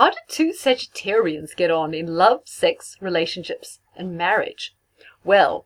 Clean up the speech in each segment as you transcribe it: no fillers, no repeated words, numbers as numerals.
How do two Sagittarians get on in love, sex, relationships, and marriage? Well,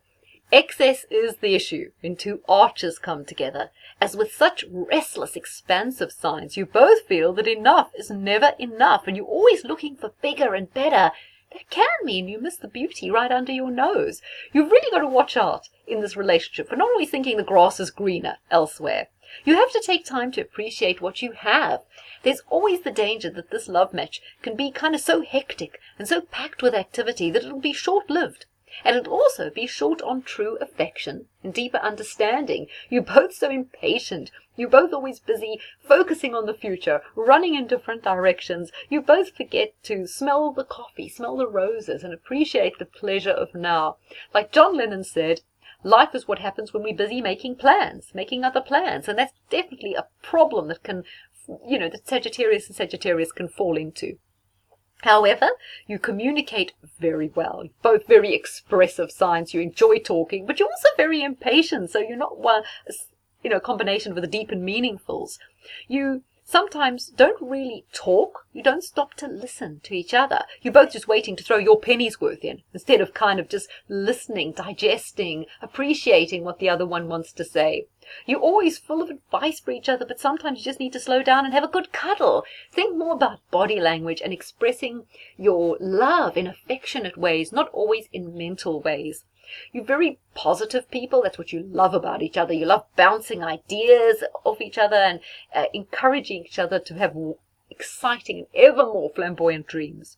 excess is the issue when two archers come together, as with such restless, expansive signs, you both feel that enough is never enough, and you're always looking for bigger and better. That can mean you miss the beauty right under your nose. You've really got to watch out in this relationship for not always thinking the grass is greener elsewhere. You have to take time to appreciate what you have. There's always the danger that this love match can be kind of so hectic and so packed with activity that it'll be short-lived. And it'll also be short on true affection and deeper understanding. You're both so impatient. You're both always busy focusing on the future, running in different directions. You both forget to smell the coffee, smell the roses, and appreciate the pleasure of now. Like John Lennon said, life is what happens when we're busy making plans, making other plans. And that's definitely a problem that can, that Sagittarius and Sagittarius can fall into. However, you communicate very well. Both very expressive signs. You enjoy talking, but you're also very impatient. So you're not one, combination with the deep and meaningfuls. You sometimes don't really talk. You don't stop to listen to each other. You're both just waiting to throw your penny's worth in instead of kind of just listening, digesting, appreciating what the other one wants to say. You're always full of advice for each other, but sometimes you just need to slow down and have a good cuddle. Think more about body language and expressing your love in affectionate ways, not always in mental ways. You're very positive people. That's what you love about each other. You love bouncing ideas off each other and encouraging each other to have exciting and ever more flamboyant dreams.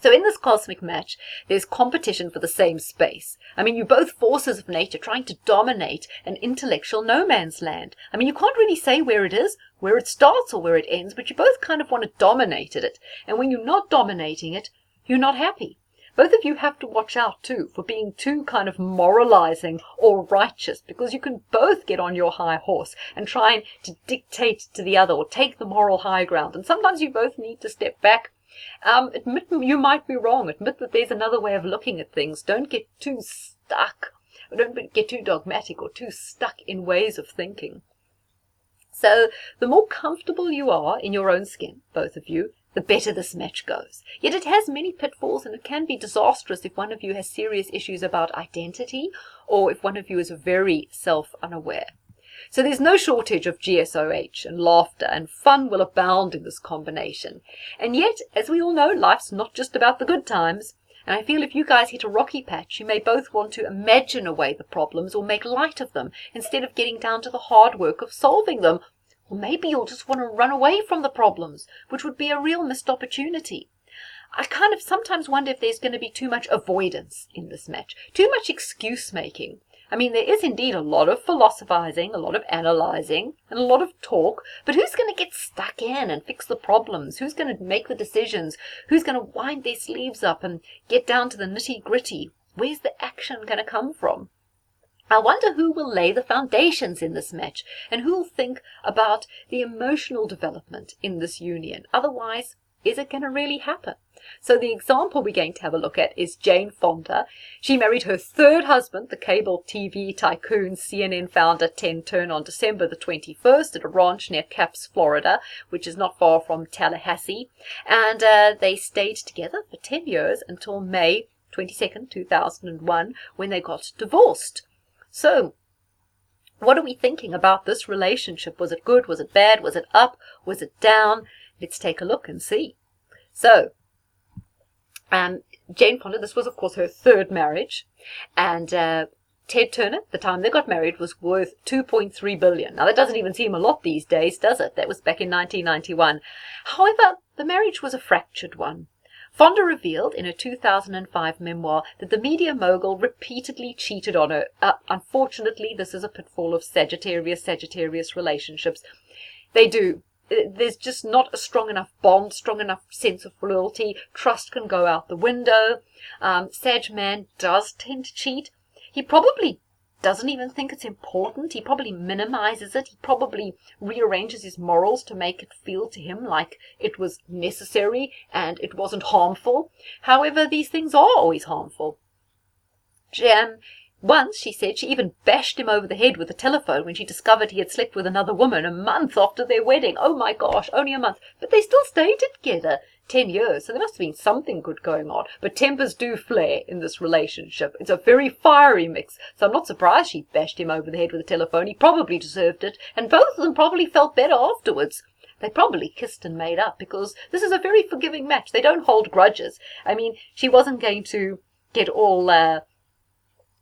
So in this cosmic match, there's competition for the same space. I mean, you're both forces of nature trying to dominate an intellectual no man's land. I mean, you can't really say where it is, where it starts or where it ends, but you both kind of want to dominate it. And when you're not dominating it, you're not happy. Both of you have to watch out too for being too kind of moralizing or righteous, because you can both get on your high horse and trying to dictate to the other or take the moral high ground. And sometimes you both need to step back. Admit you might be wrong. Admit that there's another way of looking at things. Don't get too stuck. Don't get too dogmatic or too stuck in ways of thinking. So the more comfortable you are in your own skin, both of you, the better this match goes. Yet it has many pitfalls, and it can be disastrous if one of you has serious issues about identity or if one of you is very self-unaware. So there's no shortage of GSOH, and laughter and fun will abound in this combination. And yet, as we all know, life's not just about the good times. And I feel if you guys hit a rocky patch, you may both want to imagine away the problems or make light of them instead of getting down to the hard work of solving them. Or maybe you'll just want to run away from the problems, which would be a real missed opportunity. I kind of sometimes wonder if there's going to be too much avoidance in this match, too much excuse making. I mean, there is indeed a lot of philosophizing, a lot of analyzing, and a lot of talk, but who's going to get stuck in and fix the problems? Who's going to make the decisions? Who's going to wind their sleeves up and get down to the nitty-gritty? Where's the action going to come from? I wonder who will lay the foundations in this match, and who will think about the emotional development in this union. Otherwise, is it going to really happen? So the example we're going to have a look at is Jane Fonda. She married her third husband, the cable TV tycoon, CNN founder Ted Turner, on December the 21st at a ranch near Capps, Florida, which is not far from Tallahassee. And they stayed together for 10 years until May 22nd, 2001, when they got divorced. So, what are we thinking about this relationship? Was it good? Was it bad? Was it up? Was it down? Let's take a look and see. So, Jane Fonda, this was, of course, her third marriage. And Ted Turner, the time they got married, was worth $2.3 billion. Now, that doesn't even seem a lot these days, does it? That was back in 1991. However, the marriage was a fractured one. Fonda revealed in her 2005 memoir that the media mogul repeatedly cheated on her. Unfortunately, this is a pitfall of Sagittarius relationships. They do. There's just not a strong enough bond, strong enough sense of loyalty. Trust can go out the window. Sag man does tend to cheat. He probably doesn't even think it's important. He probably minimizes it. He probably rearranges his morals to make it feel to him like it was necessary and it wasn't harmful. However, these things are always harmful. Once, she said, she even bashed him over the head with the telephone when she discovered he had slept with another woman a month after their wedding. Oh my gosh, only a month. But they still stayed together 10 years, so there must have been something good going on. But tempers do flare in this relationship. It's a very fiery mix, so I'm not surprised she bashed him over the head with the telephone. He probably deserved it, and both of them probably felt better afterwards. They probably kissed and made up, because this is a very forgiving match. They don't hold grudges. I mean, she wasn't going to get all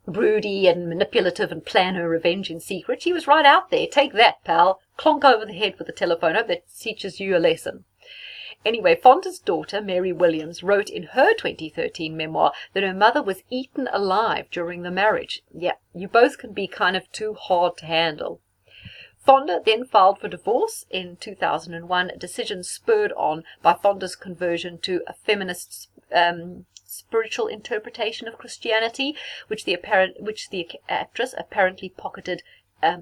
broody and manipulative and plan her revenge in secret. She was right out there. Take that, pal. Clonk over the head with the telephone. Hope that teaches you a lesson. Anyway, Fonda's daughter, Mary Williams, wrote in her 2013 memoir that her mother was eaten alive during the marriage. Yeah, you both can be kind of too hard to handle. Fonda then filed for divorce in 2001, a decision spurred on by Fonda's conversion to a feminist spiritual interpretation of Christianity, which the actress apparently pocketed.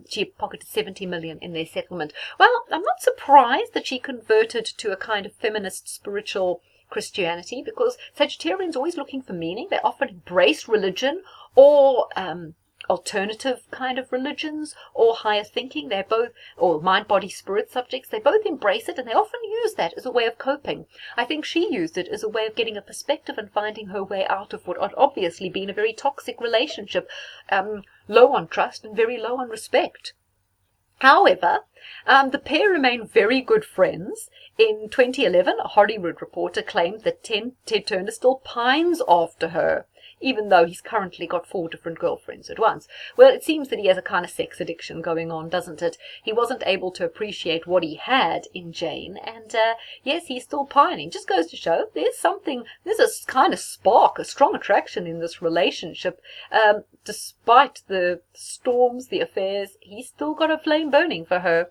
She pocketed 70 million in their settlement. Well, I'm not surprised that she converted to a kind of feminist spiritual Christianity, because Sagittarians are always looking for meaning. They often embrace religion or alternative kind of religions or higher thinking. They're both, or mind, body, spirit subjects. They both embrace it, and they often use that as a way of coping. I think she used it as a way of getting a perspective and finding her way out of what had obviously been a very toxic relationship, low on trust and very low on respect. However, the pair remain very good friends. In 2011, a Hollywood reporter claimed that Ted Turner still pines after her, even though he's currently got 4 different girlfriends at once. Well, it seems that he has a kind of sex addiction going on, doesn't it? He wasn't able to appreciate what he had in Jane, and yes, he's still pining. Just goes to show there's a kind of spark, a strong attraction in this relationship. Despite the storms, the affairs, he's still got a flame burning for her.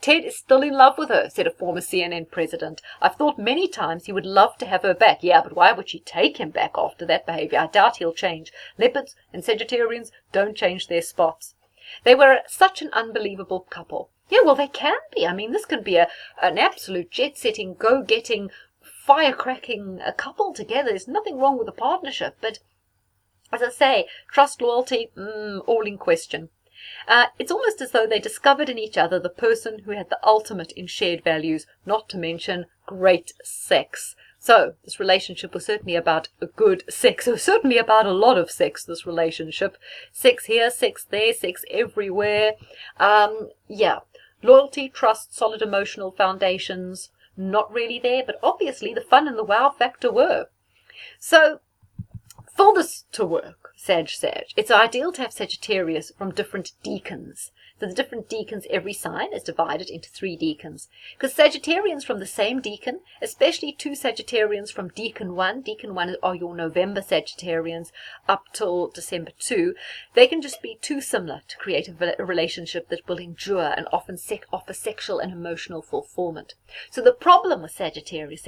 Ted is still in love with her, said a former CNN president. I've thought many times he would love to have her back. Yeah, but why would she take him back after that behavior? I doubt he'll change. Leopards and Sagittarians don't change their spots. They were such an unbelievable couple. Yeah, well, they can be. I mean, this can be an absolute jet-setting, go-getting, firecracking couple together. There's nothing wrong with the partnership. But, as I say, trust, loyalty, all in question. It's almost as though they discovered in each other the person who had the ultimate in shared values, not to mention great sex. So, this relationship was certainly about a good sex. It was certainly about a lot of sex, this relationship. Sex here, sex there, sex everywhere. Yeah. Loyalty, trust, solid emotional foundations, not really there, but obviously the fun and the wow factor were. So, for this to work, Sag, it's ideal to have Sagittarius from different decans. So the different decans, every sign is divided into 3 decans. Because Sagittarians from the same decan, especially 2 Sagittarians from Decan 1 are your November Sagittarians up till December 2, they can just be too similar to create a relationship that will endure and often offer sexual and emotional fulfillment. So the problem with Sagittarius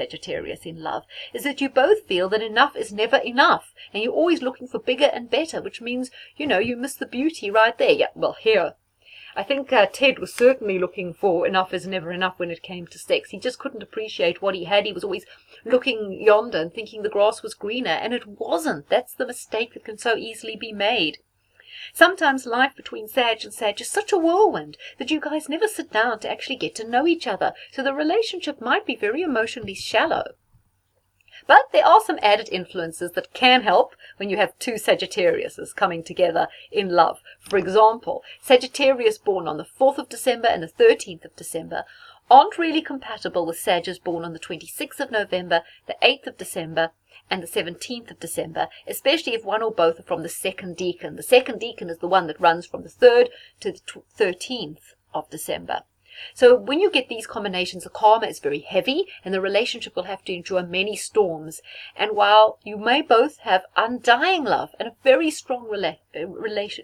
in love is that you both feel that enough is never enough, and you're always looking for bigger and better, which means, you miss the beauty right there. Yeah, well, here. I think Ted was certainly looking for enough is never enough when it came to sex. He just couldn't appreciate what he had. He was always looking yonder and thinking the grass was greener, and it wasn't. That's the mistake that can so easily be made. Sometimes life between Sag and Sag is such a whirlwind that you guys never sit down to actually get to know each other, so the relationship might be very emotionally shallow. But there are some added influences that can help when you have 2 Sagittariuses coming together in love. For example, Sagittarius born on the 4th of December and the 13th of December aren't really compatible with Sagittarius born on the 26th of November, the 8th of December, and the 17th of December, especially if one or both are from the 2nd decan. The 2nd decan is the one that runs from the 3rd to the 13th of December. So when you get these combinations, the karma is very heavy and the relationship will have to endure many storms. And while you may both have undying love and a very strong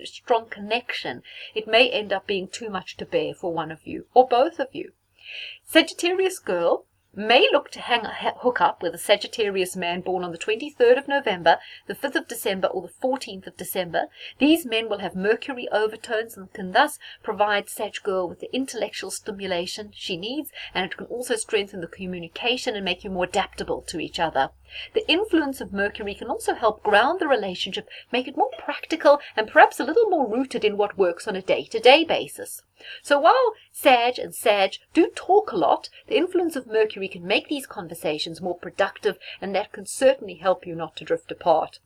strong connection, it may end up being too much to bear for one of you or both of you. Sagittarius girl may look to hook up with a Sagittarius man born on the 23rd of November, the 5th of December, or the 14th of December. These men will have Mercury overtones and can thus provide Sag girl with the intellectual stimulation she needs, and it can also strengthen the communication and make you more adaptable to each other. The influence of Mercury can also help ground the relationship, make it more practical and perhaps a little more rooted in what works on a day-to-day basis. So while Sag and Sag do talk a lot, the influence of Mercury can make these conversations more productive, and that can certainly help you not to drift apart.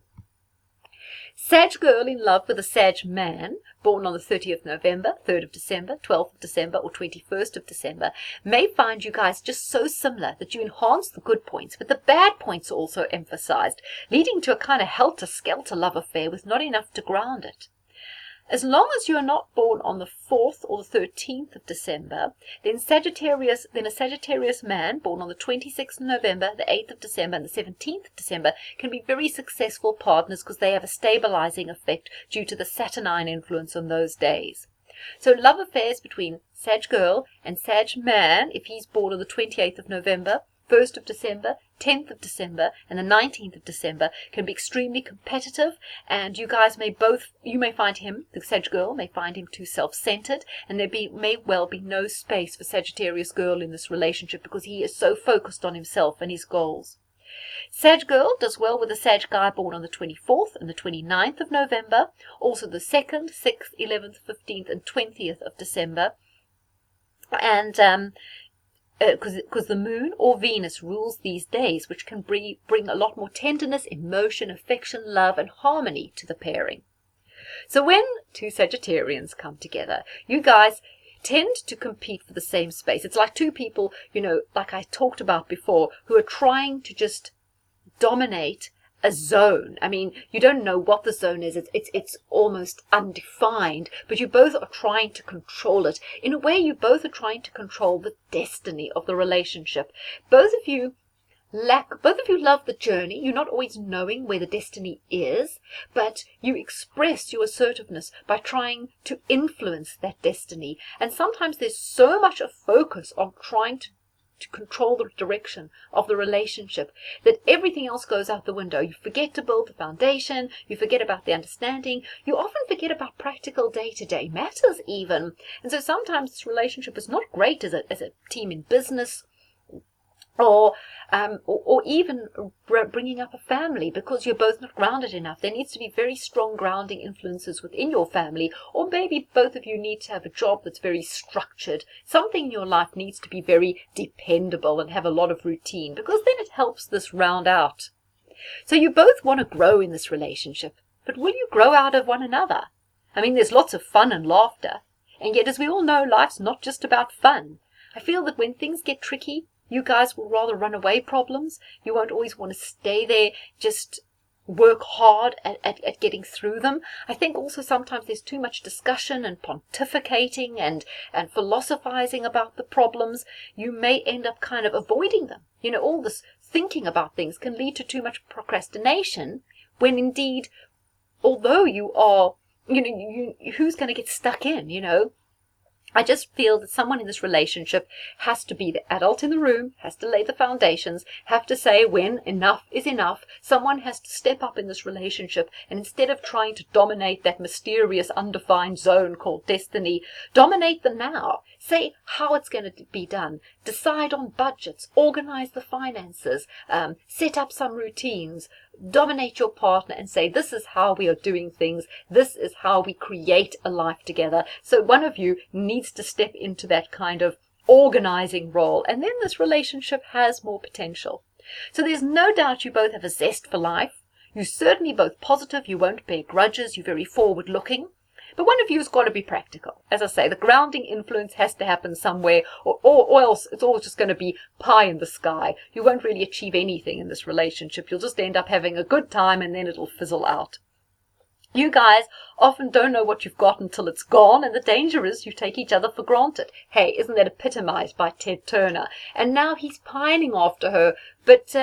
Sag girl in love with a Sag man, born on the 30th of November, 3rd of December, 12th of December, or 21st of December, may find you guys just so similar that you enhance the good points, but the bad points are also emphasized, leading to a kind of helter-skelter love affair with not enough to ground it. As long as you are not born on the 4th or the 13th of December, then a Sagittarius man born on the 26th of November, the 8th of December, and the 17th of December can be very successful partners because they have a stabilizing effect due to the Saturnine influence on those days. So love affairs between Sag girl and Sag man, if he's born on the 28th of November, 1st of December, 10th of December, and the 19th of December, can be extremely competitive, and you may find him, the Sag girl, may find him too self-centered, and may well be no space for Sagittarius girl in this relationship because he is so focused on himself and his goals. Sag girl does well with a Sag guy born on the 24th and the 29th of November, also the 2nd, 6th, 11th, 15th, and 20th of December, and because the moon or Venus rules these days, which can bring a lot more tenderness, emotion, affection, love, and harmony to the pairing. So when two Sagittarians come together, you guys tend to compete for the same space. It's like two people, like I talked about before, who are trying to just dominate a zone. I mean, you don't know what the zone is. It's almost undefined, but you both are trying to control it. In a way, you both are trying to control the destiny of the relationship. Both of you love the journey. You're not always knowing where the destiny is, but you express your assertiveness by trying to influence that destiny. And sometimes there's so much a focus on trying to control the direction of the relationship that everything else goes out the window. You forget to build the foundation, you forget about the understanding, you often forget about practical day-to-day matters even. And so sometimes this relationship is not great as a team in business, or even bringing up a family, because you're both not grounded enough. There needs to be very strong grounding influences within your family, or maybe both of you need to have a job that's very structured. Something in your life needs to be very dependable and have a lot of routine, because then it helps this round out. So you both want to grow in this relationship, but will you grow out of one another? I mean, there's lots of fun and laughter, and yet, as we all know, life's not just about fun. I feel that when things get tricky, you guys will rather run away problems. You won't always want to stay there, just work hard at getting through them. I think also sometimes there's too much discussion and pontificating and philosophizing about the problems. You may end up kind of avoiding them. All this thinking about things can lead to too much procrastination, when indeed, although you are, who's going to get stuck in, I just feel that someone in this relationship has to be the adult in the room, has to lay the foundations, have to say when enough is enough. Someone has to step up in this relationship, and instead of trying to dominate that mysterious undefined zone called destiny, dominate the now. Say how it's going to be done. Decide on budgets, organize the finances, set up some routines. Dominate your partner and say, this is how we are doing things. This is how we create a life together. So one of you needs to step into that kind of organizing role, and then this relationship has more potential. So there's no doubt you both have a zest for life. You're certainly both positive. You won't bear grudges. You're very forward looking. But one of you has got to be practical. As I say, the grounding influence has to happen somewhere, or else it's all just going to be pie in the sky. You won't really achieve anything in this relationship. You'll just end up having a good time, and then it'll fizzle out. You guys often don't know what you've got until it's gone, and the danger is you take each other for granted. Hey, isn't that epitomized by Ted Turner? And now he's pining after her, but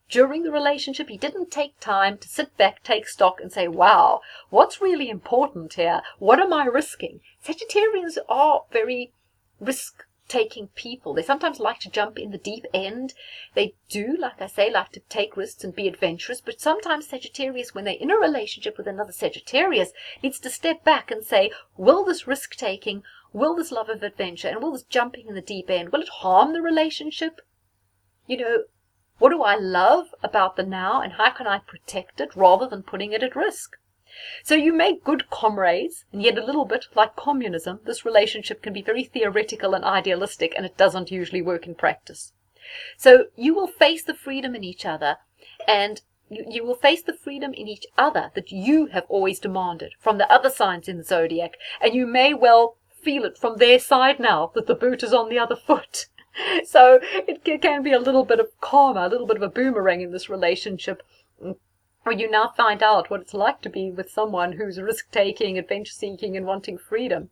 during the relationship, he didn't take time to sit back, take stock, and say, wow, what's really important here? What am I risking? Sagittarians are very risk-taking people. They sometimes like to jump in the deep end. They do, like I say, like to take risks and be adventurous, but sometimes Sagittarius, when they're in a relationship with another Sagittarius, needs to step back and say, will this risk-taking, will this love of adventure, and will this jumping in the deep end, will it harm the relationship? What do I love about the now, and how can I protect it rather than putting it at risk? So you make good comrades, and yet a little bit like communism, this relationship can be very theoretical and idealistic, and it doesn't usually work in practice. So you will face the freedom in each other, and you will face the freedom in each other that you have always demanded from the other signs in the zodiac, and you may well feel it from their side now that the boot is on the other foot. So it can be a little bit of karma, a little bit of a boomerang in this relationship, where you now find out what it's like to be with someone who's risk-taking, adventure-seeking, and wanting freedom.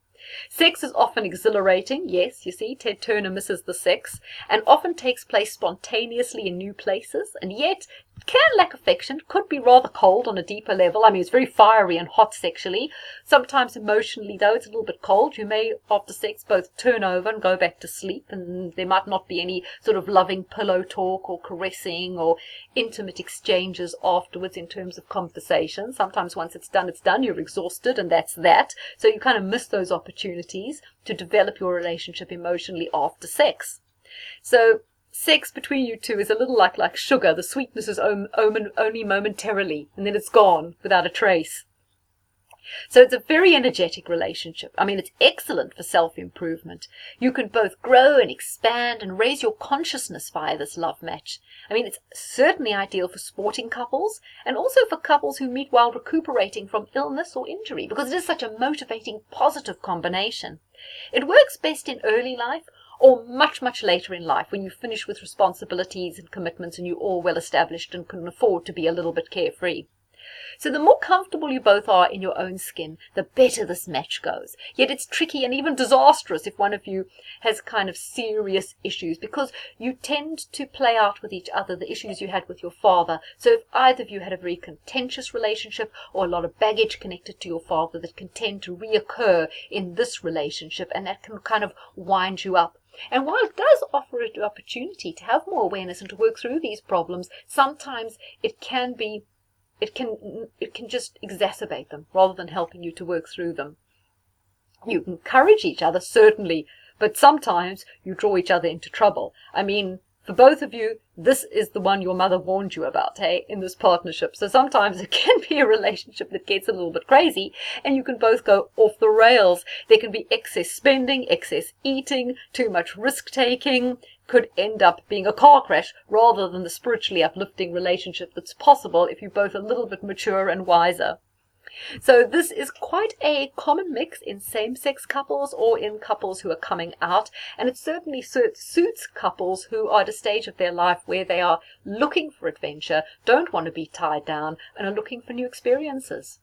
Sex is often exhilarating. Yes, you see, Ted Turner misses the sex, and often takes place spontaneously in new places, and yet can lack affection, could be rather cold on a deeper level. I mean, it's very fiery and hot sexually. Sometimes emotionally, though, it's a little bit cold. You may, after sex, both turn over and go back to sleep, and there might not be any sort of loving pillow talk or caressing or intimate exchanges afterwards in terms of conversation. Sometimes once it's done, you're exhausted, and that's that. So you kind of miss those opportunities to develop your relationship emotionally after sex. So sex between you two is a little like sugar. The sweetness is only momentarily, and then it's gone without a trace. So it's a very energetic relationship. I mean, it's excellent for self-improvement. You can both grow and expand and raise your consciousness via this love match. I mean, it's certainly ideal for sporting couples, and also for couples who meet while recuperating from illness or injury, because it is such a motivating, positive combination. It works best in early life, or much, much later in life, when you finish with responsibilities and commitments and you're all well established and can afford to be a little bit carefree. So the more comfortable you both are in your own skin, the better this match goes. Yet it's tricky and even disastrous if one of you has kind of serious issues, because you tend to play out with each other the issues you had with your father. So if either of you had a very contentious relationship or a lot of baggage connected to your father, that can tend to reoccur in this relationship, and that can kind of wind you up. And while it does offer an opportunity to have more awareness and to work through these problems, sometimes it can just exacerbate them rather than helping you to work through them. You encourage each other, certainly, but sometimes you draw each other into trouble. I mean, for both of you, this is the one your mother warned you about, hey, in this partnership. So sometimes it can be a relationship that gets a little bit crazy, and you can both go off the rails. There can be excess spending, excess eating, too much risk-taking. Could end up being a car crash rather than the spiritually uplifting relationship that's possible if you're both a little bit mature and wiser. So this is quite a common mix in same-sex couples or in couples who are coming out, and it certainly suits couples who are at a stage of their life where they are looking for adventure, don't want to be tied down, and are looking for new experiences.